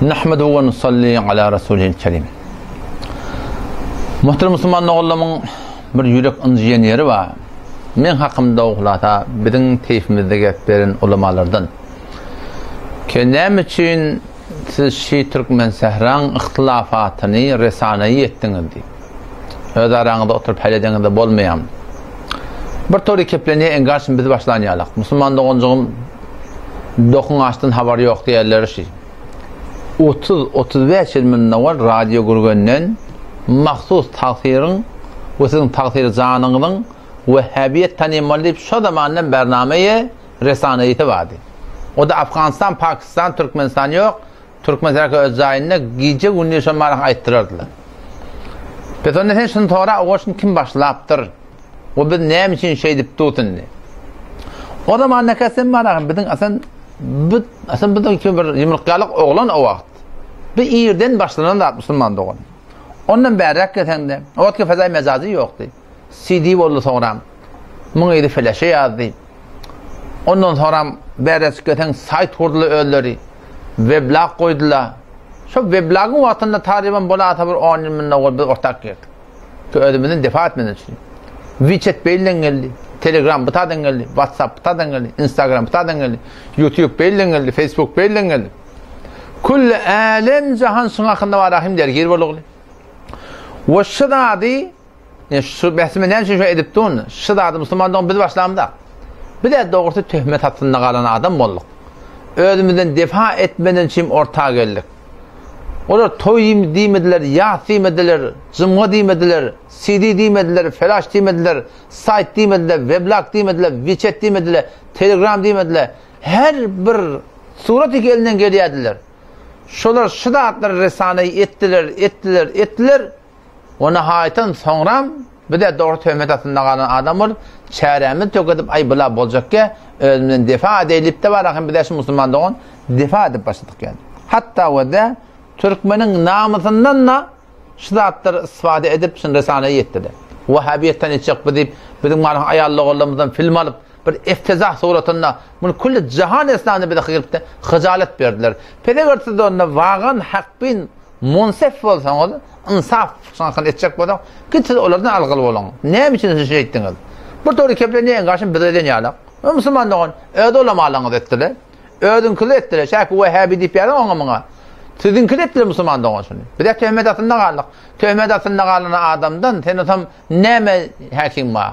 Nahmedu ve nusalli ala Resulihil Kerim. Muhterem Müslüman oğullarımın bir yürek ıncıyan yeri var. Men hakkımda oğulata bizim teyfimizde gep veren ulamalardan. Kendim için siz Türkmen sehran ihtilafatını, resanayı ettiniz diye. Öz aranızda oturup halledeniz bolmayan. Bir tori kepleniye en karşın bizi başlanıyalak. Müslüman doğuncağım dokun açtın haber yok diyerleri şey. 30-35 yıl minnavar radyo gurgönnen mahsus tağsirin ve sizin tağsir zanınızın Vehhabiyet tanımalı şu zamandan bernameye resanayeti vardı. O da Afganistan, Pakistan, Türkmenistan yok. Türkmenistan öz zayinine gece günlüğü şunları ayıttırırdılar. Peki ondan sonra sonra o için kim başlayıptır? O biz ne için şey deyip tutun? O zaman ne kesin var? Bizim aslında bizim bir yumrukyalık oğlan o vakit. Bir iyirden başlanan da Müslüman doğan. Ondan beri hakikaten de o vakit fazla mezazı yoktu. CD oldu sonra. Mıngıydı flaşe yazdı. Ondan sonra beri hakikaten site kurdular ölleri. Weblog koydular. Şu weblog'un vaktinde tarihen bola atabır 10 yıl minna bir ortak girdi. Ki ödümünden defa etmeden için. WeChat beylen geldi. Telegram bitadan geldi. WhatsApp bitadan geldi. Instagram bitadan geldi. YouTube beylen geldi. Facebook beylen geldi. Kull alem cihan sunakında var rahim dergir boluglu. Ve şıdadı şu bahsiminden şu ediptun. Şıdadı Müslümandan bir başlamda. Bir de doğrusu töhmet hattında kalan adam bolluk. Ödümünden defa etmeden için ortağa geldik. Onlar toyim demediler, yağ demediler, zımga demediler, CD demediler, flash demediler, site demediler, weblog demediler, WeChat demediler, Telegram demediler. Her bir surat elinden geliyediler. Şolar şıdatlar resaneyi ettiler. O nihayeten sonra bir de doğru töhmet altında kalan adamlar çaremiz tökedip ay bula bolacak ki özümden defa edilip de var. Bir de şu Müslüman doğan defa edip başladık yani. Hatta ve de Türkmenin namısından da şıdatları istifade edip şimdi resaneyi ettiler. Vehhabiyetten içecek deyip bizim ayarlı oğullarımızdan film alıp bir iftizah suratında bunu kulli cihan esnasında bir de hıyırıp hıcalet verdiler. Pedagogisi de onda vağın hakkın munsef olsanız insaf sankan edecek bu da ki onlardan algılı olun. Ne için siz şey ettiniz? Bu doğru kepleniye karşı bir de yalak. Müslüman da öde olamalığınız ettiler. Ödün kılı ettiler. Şayet bu Vehhabi deyip yerden ona sizin kılı ettiler Müslüman da olsun. Bir de töhmet altında kaldık. Töhmet altında kalan adamdan sen tam neme hakim var.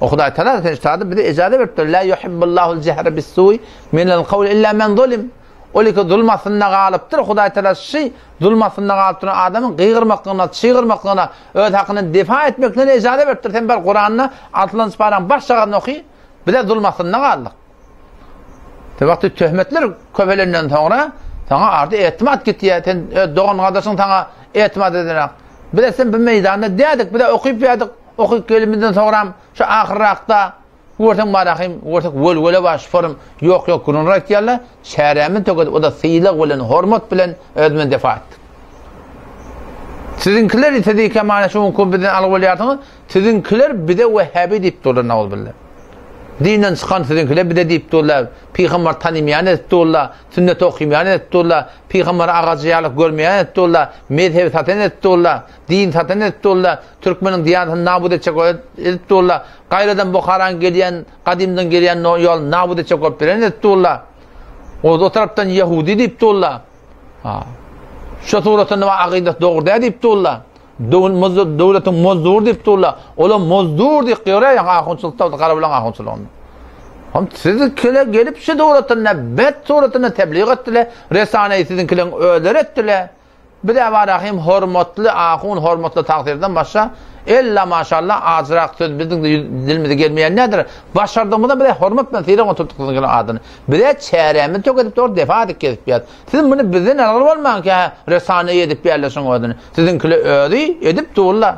O Huday Teala da bir de icade verdi. La yuhibbullahul cehre bis-su'i minel kavli illa men zulim. Öyle ki zulmasında kalıptır. Huday Teala zulmasında kalıptır adamın qıyırmakına, çığırmakına, öz hakkını defa etmekine icade verdi. Sen bir Kur'an'la atılan siparan başçağını okuy. Bir de zulmasında kaldık. Vakti töhmetler köpelerinden sonra sana artık etimat gitti ya. Sen doğan kardeşin sana etimat edilir. Bir de sen bir meydanda dedik, bir de okuyup verdik. Okuyup gelimizden sonra şu ahirrakta vurtun barakayım, vurtuk völ baş forum yok kurunrak yerler. Şehremin tökedi, o da sıyılık bilen, hormat bilen özümün defa ettik. Sizinkiler istediği kemane şu mümkün birden alıp olayardınız. Sizinkiler bir de Vehhabi deyip durlar ne oldu billah. Dinen çıkan sizinkiler bir de deyip durlar. Peygamber tanımayan ettiler, sünnet okumayan ettiler, Peygamber ağacıyalık görmeyen ettiler, mezhep satan ettiler, din satan ettiler, Türkmenin diyanetini nabud edecek ettiler, Gayrı'dan Bukharan gelen, kadimden gelen yol nabud edecek ettiler. O taraftan Yahudi deyip durlar. Şu suratında akidet doğru deyip durlar. Devletin muzdur deyip durlar. Ola muzdur deyip görüyor ya ahunçılıkta karabulan ahunçılığında. Sizinkiler gelip şu devletine, bet suratına tebliğ ettiler. Resaneyi sizinkilerin öder ettiler. Bir de var ahim hormatlı, ahun hormatlı takdirden başka illa maşallah azrak söz bizim dilimize gelmeyen nedir? Başardığımızda bir de hormat ben seyre oturttuklarının adını. Bir de çeyremiz çok edip doğru defa edip gezip geldi. Sizin bunu bizden alır olmayın ki resaneyi edip yerleşin adını. Sizinkiler ödü edip doğrular.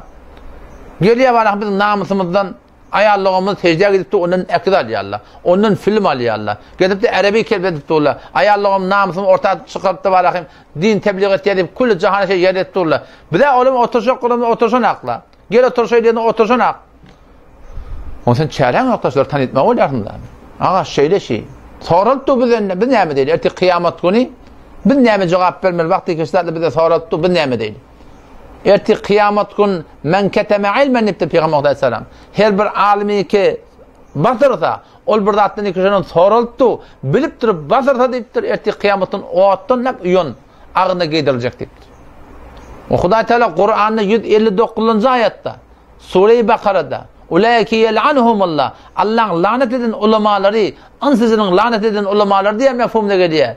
Geliyor var bizim namusumuzdan ayarlığımız secdeye gidip de onun ekid alıyarlar. Onun film alıyarlar. Gidip de Arabi kelime edip doğrular. Ayarlığım namusum ortaya çıkarttı var ahim. Din tebliğ et edip kulli cihana şey yer et doğrular. Bir de oğlum otursun akla. Gel otursun diye otursun ak. Onun sen çaren arkadaşlar tanıtma olarsın da. Ağa şeyle şey. Soruldu bizden biz ne mi değil? Erti kıyamet günü Biz näme jogap bermeli? Wagty geçdi bize soratdy, biz näme diýdi? Erti kıyamet gün men keteme ilmen dipdi Peygamber aleyhisselam. Her bir alimi ki basırsa, ol bir zatdan ikişinin soruldu, bilip durup basırsa deyipdir, erti kıyametin oğattan hep uyon ağına giydirilecek deyipdir. O Huday Teala Kur'an'da 159. ayette, Sure-i Bakara'da, Ulaiki yel'anhumullah, Allah'ın lanet edin ulemaları, ansızının lanet edin ulemaları diye mefhumda geliyor.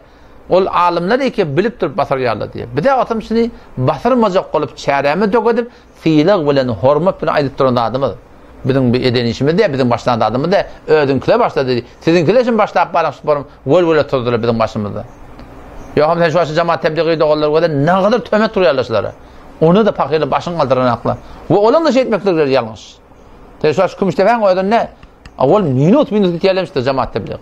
Ol alimler ki bilip durup basırıyorlar diye. Bir de atam şimdi basırmacak olup çaremi döküdüp fiilik bilen hormat bilen aydıp duran adamı. Bizim bir edenişimiz de bizim başlanan adamı da ödünküle başladı dedi. Sizinkiler için başlayıp barak sporum vol tutdular bizim başımızda. Yok sen şu aşı cemaat tebliği de oğullar ne kadar töhmet duruyorlar. Onu da pakıyla başın kaldıran akla. Ve olan da şey etmektedir yalnız. Şu aşı kümüşte ben koydum ne? Ol minut gitiyerlemiştir cemaat tebliği.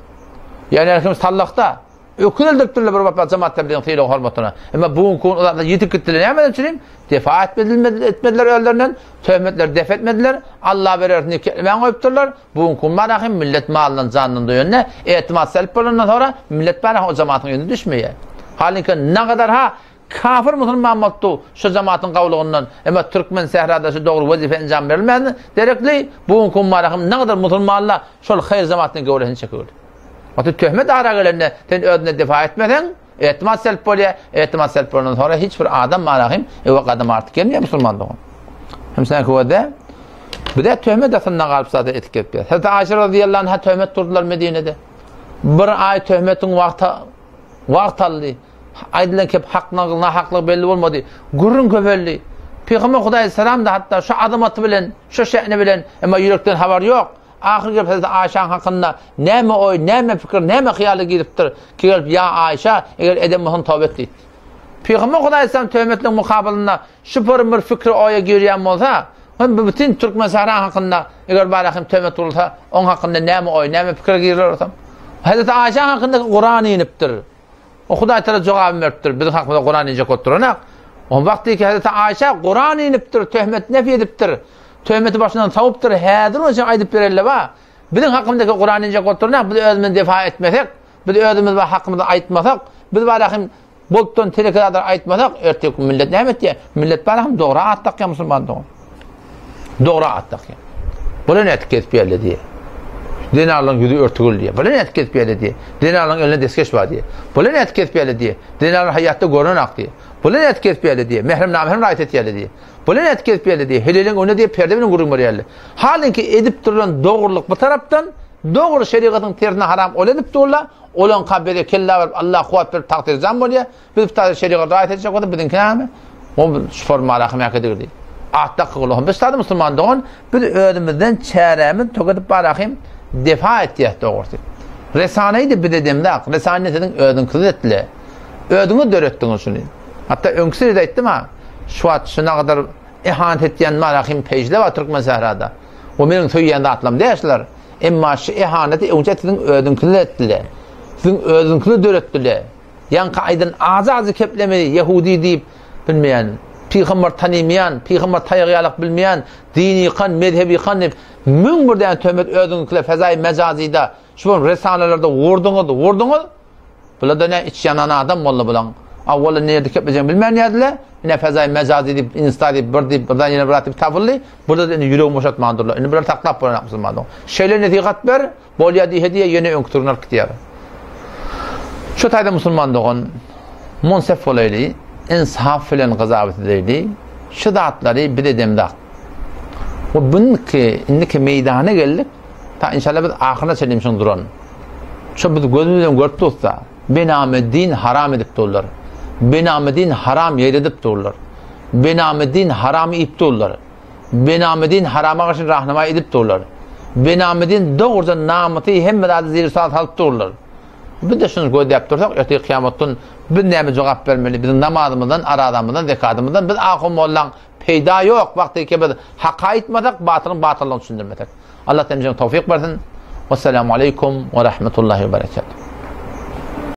Yani herkemiz tallakta. Ökül öldürttürler bir bakma cemaat tebliğin fiili hormatına. Ama bugün konularda yitip gittiler. Ne yapmadan için? Defa etmediler öldürünen. Töhmetler def etmediler. Allah verir nikahlen koyupturlar. Bugün kummarahim millet malının canının yönüne etimat selip olandan sonra millet bana o cemaatin yönüne düşmeye. Halbuki ne kadar kafir Müslüman oldu şu cemaatin kavluğundan. Ama Türkmen sehrada şu doğru vazife incam verilmedi. Derekli bugün kummarahim ne kadar Müslümanlar şu hayır cemaatinin gavlesini çekiyordu. Atı töhmet aragelerine sen ödüne defa etmeden etimat selip oluyor. Etimat selip olandan sonra hiçbir adam marahim o kadar artık gelmiyor Müslümanlığı. Hem sen kuvvede bir de töhmet asılına kalıp zaten etiket bir. Hazreti Ayşe radıyallahu anh'a töhmet durdular Medine'de. Bir ay töhmetin vakt aldı. Aydılan ki haklık belli olmadı. Gurrun köpelli. Peygamber Aleyhisselam da hatta şu adım atı bilen, şu şe'ni bilen ama yürekten haber yok. Ahir gelip Hazreti Ayşe'nin hakkında neme oy, neme fikir, neme hıyali giriptir. Ki gelip ya Ayşe eğer edemmesin tövbet deyip. Peygamber Aleyhisselam töhmetin mukabiline şu bir fikri oya giriyen olsa bütün Türkmen sahra hakkında eğer barakim töhmet olursa onun hakkında neme oy, neme fikir giriyorsam. Hazreti Ayşe hakkında Kur'an iniptir. O Huday Teala cevap veriptir. Bizim hakkımızda Kur'an inecek oturanak. O vakti ki Hazreti Ayşe Kur'an iniptir, töhmet nefi ediptir. Töhmeti başından tavuptur, hedir o için aydıp verirler var. Bizim hakkımdaki Kur'an inecek oturanak, biz özümüzü defa etmesek, biz özümüzü hakkımızda aytmasak, biz barakim bolttan telekadadır aytmasak, erteki millet ne emet diye, millet barakim doğru attak ya Müslüman doğru. Doğru attak ya. Bunu ne etiket bir yerle diye. Dinarların yüzü örtülü diye. Böyle ne etiket bir yerle diye. Dinarların eline deskeç var diye. Böyle ne etiket bir yerle diye. Dinarların hayatta görünen diye. Böyle ne etiket bir yerle diye. Mehrem namehrem rayet et yerle diye. Böyle ne etiket bir yerle diye. Helelin önüne diye perdevinin kurulmaları yerle. Halbuki edip durulan doğruluk bu taraftan doğru şeriatın terine haram ol edip dururlar. Olan kabire kella var. Allah kuvvet bir takdir zam oluyor. Biz bu şeriat rayet edecek oldu. Bizimki ne? O şu forma alakım yakıdır diye. Ahtak kılığım. Biz tadı Müslüman doğun. Biz ödümüzden çeyremi tokatıp bırakayım. Defa ettiği doğrusu. Resaneyi de bir dedimde Resane dedin ödün kızı ettiler. Ödünü dörettiniz şunu. Hatta önküsü de ettim ha. Şu an şuna kadar ihanet ettiyen marahim pejde var Türkmen Zehra'da. O benim söyleyende atlam değişler. Ama şu ihaneti önce dedin ödün kızı ettiler. Sizin ödün kızı dörettiler. Yan kaydın azı keplemeli Yahudi deyip bilmeyen. Peygamber tanımayan, peygamber tayyarlık bilmeyen, dini kan, mezhebi kan mün buradan töhmet ödünküle fezai mecazida şu resanelerde vurdunuz. Bula da ne iç yanan adam valla bulan. Avvalla nerede kepeceğim bilmeyen yerdiler. Yine fezai mecazi deyip, insta deyip, buradan yine bırakıp tavırlı. Burada da yüreği boşaltmadırlar. Yine böyle taklap bana yapmışlar. Şeyler netikat ver, bolya diye hediye yine önkütürünler kitiyar. Şu tayda Müslüman doğun, monsef olaylı, insaf filan gazabeti deyli, şu dağıtları bir dedemde. O bununki meydana geldik, ta inşallah biz ahirine çelimşin duran. Şu biz gözümüzden görüp tutsa, benamı din haram edip dururlar. Benamı din haram yer edip dururlar. Benamı din haramı ip dururlar. Benamı din harama karşı rahnama edip dururlar. Benamı din doğruca namıtı hem de zir saat halıp dururlar. Biz de şunu göz deyip dursak, erteki kıyametin biz neyme cevap vermeli, bizim namazımızdan, aradamızdan, zekatımızdan, biz ahım olan peyda yok. Vakti ki biz hakka etmedik, batılın düşündürmedik. Allah temizliğine tevfik versin. Vesselamu aleyküm ve rahmetullahi ve berekatuhu.